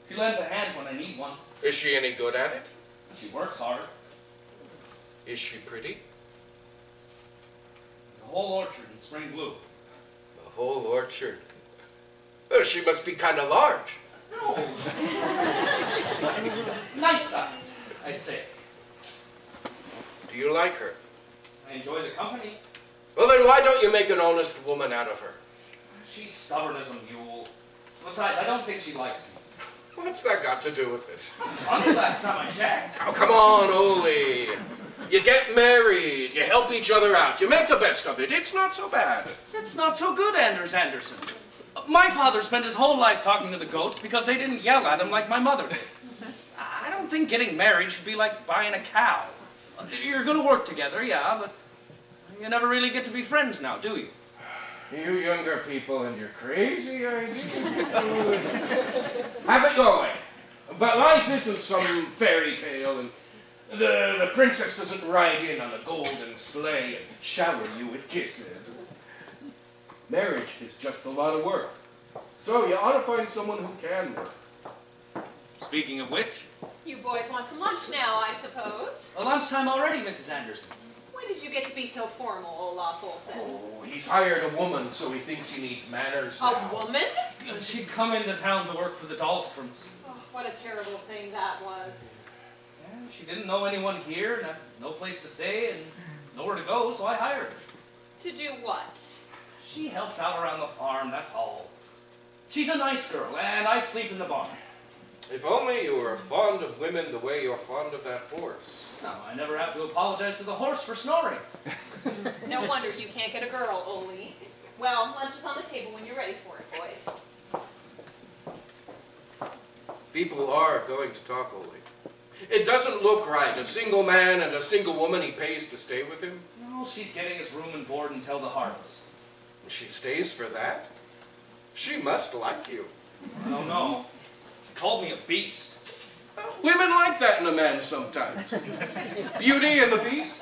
She lends a hand when I need one. Is she any good at it? She works hard. Is she pretty? The whole orchard in spring bloom. The whole orchard? Well, she must be kind of large. No. Nice size, I'd say. Do you like her? I enjoy the company. Well, then why don't you make an honest woman out of her? She's stubborn as a mule. Besides, I don't think she likes me. What's that got to do with it? Funny, last time I checked. Oh, come on, Ole. You get married, you help each other out, you make the best of it. It's not so bad. It's not so good, Anders Anderson. My father spent his whole life talking to the goats because they didn't yell at him like my mother did. I don't think getting married should be like buying a cow. You're going to work together, yeah, but you never really get to be friends now, do you? You younger people and your crazy ideas. Have it your way. But life isn't some fairy tale, and the princess doesn't ride in on a golden sleigh and shower you with kisses. Marriage is just a lot of work. So you ought to find someone who can work. Speaking of which... You boys want some lunch now, I suppose? Lunchtime already, Mrs. Anderson. When did you get to be so formal, Olaf Olsen? Oh, he's hired a woman, so he thinks he needs manners now. A woman? She'd come into town to work for the Dahlstroms. Oh, what a terrible thing that was. Yeah, she didn't know anyone here, and had no place to stay, and nowhere to go, so I hired her. To do what? She helps out around the farm, that's all. She's a nice girl, and I sleep in the barn. If only you were fond of women the way you're fond of that horse. No, I never have to apologize to the horse for snoring. No wonder you can't get a girl, Ole. Well, lunch is on the table when you're ready for it, boys. People are going to talk, Ole. It doesn't look right. A single man and a single woman he pays to stay with him. No, she's getting his room and board until the harvest. She stays for that? She must like you. I don't know. She called me a beast. Women like that in a man sometimes. Beauty and the Beast.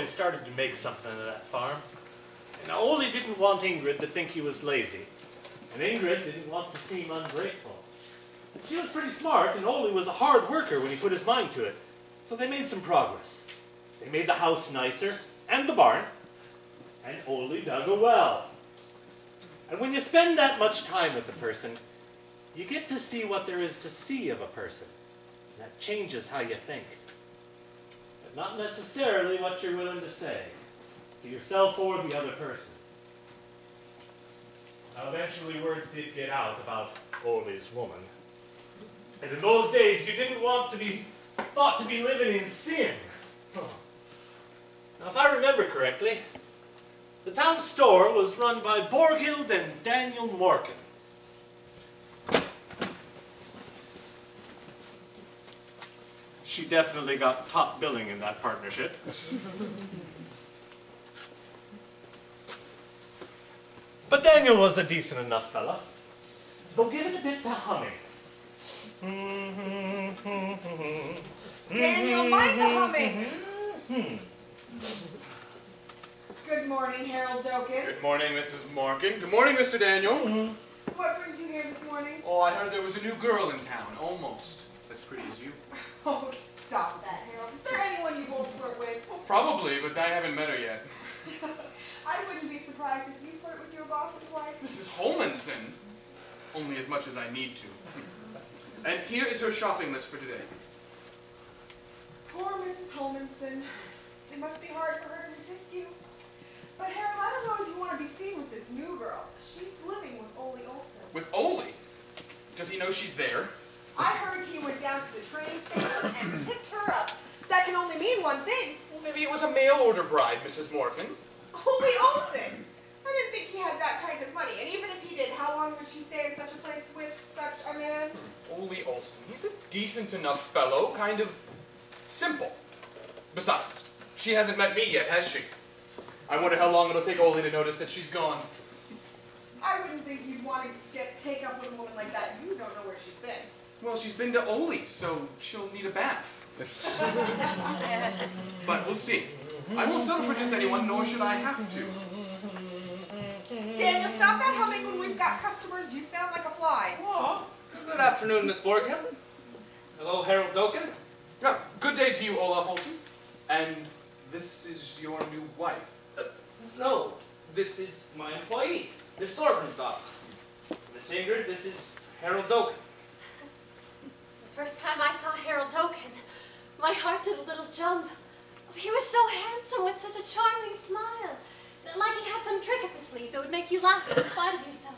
Started to make something of that farm. And Ole didn't want Ingrid to think he was lazy. And Ingrid didn't want to seem ungrateful. She was pretty smart, and Ole was a hard worker when he put his mind to it. So they made some progress. They made the house nicer, and the barn, and Ole dug a well. And when you spend that much time with a person, you get to see what there is to see of a person. And that changes how you think. Not necessarily what you're willing to say, to yourself or the other person. Now, eventually word did get out about Ole's woman. And in those days, you didn't want to be thought to be living in sin. Now, if I remember correctly, the town store was run by Borghild and Daniel Morgan. She definitely got top billing in that partnership. But Daniel was a decent enough fella, though give it a bit to humming. Daniel, mind the humming. Good morning, Harold Doken. Good morning, Mrs. Morgan. Good morning, Mr. Daniel. What brings you here this morning? Oh, I heard there was a new girl in town, almost as pretty as you. Oh, stop that, Harold. Is there anyone you won't flirt with? Well, probably, but I haven't met her yet. I wouldn't be surprised if you flirt with your boss's wife. Mrs. Holmanson. Only as much as I need to. And here is her shopping list for today. Poor Mrs. Holmanson. It must be hard for her to resist you. But Harold, I don't know as you want to be seen with this new girl. She's living with Ole Olsen. With Ole? Does he know she's there? I heard he went down to the train station and picked her up. That can only mean one thing. Well, maybe it was a mail-order bride, Mrs. Morgan. Ole Olsen. I didn't think he had that kind of money. And even if he did, how long would she stay in such a place with such a man? Ole Olsen. He's a decent enough fellow, kind of simple. Besides, she hasn't met me yet, has she? I wonder how long it'll take Ole to notice that she's gone. I wouldn't think you'd want to take up with a woman like that. You don't know where she's been. Well, she's been to Ole, so she'll need a bath. But we'll see. I won't settle for just anyone, nor should I have to. Daniel, stop that humming when we've got customers. You sound like a fly. Oh, good afternoon, Miss Burien. Hello, Harold Doken. Yeah, good day to you, Olaf Olsen. And this is your new wife. No, this is my employee, Miss Thorpen's daughter. Miss Ingrid, this is Harold Doken. The first time I saw Harold Doken, my heart did a little jump. He was so handsome with such a charming smile. Like he had some trick up his sleeve that would make you laugh in spite of yourself.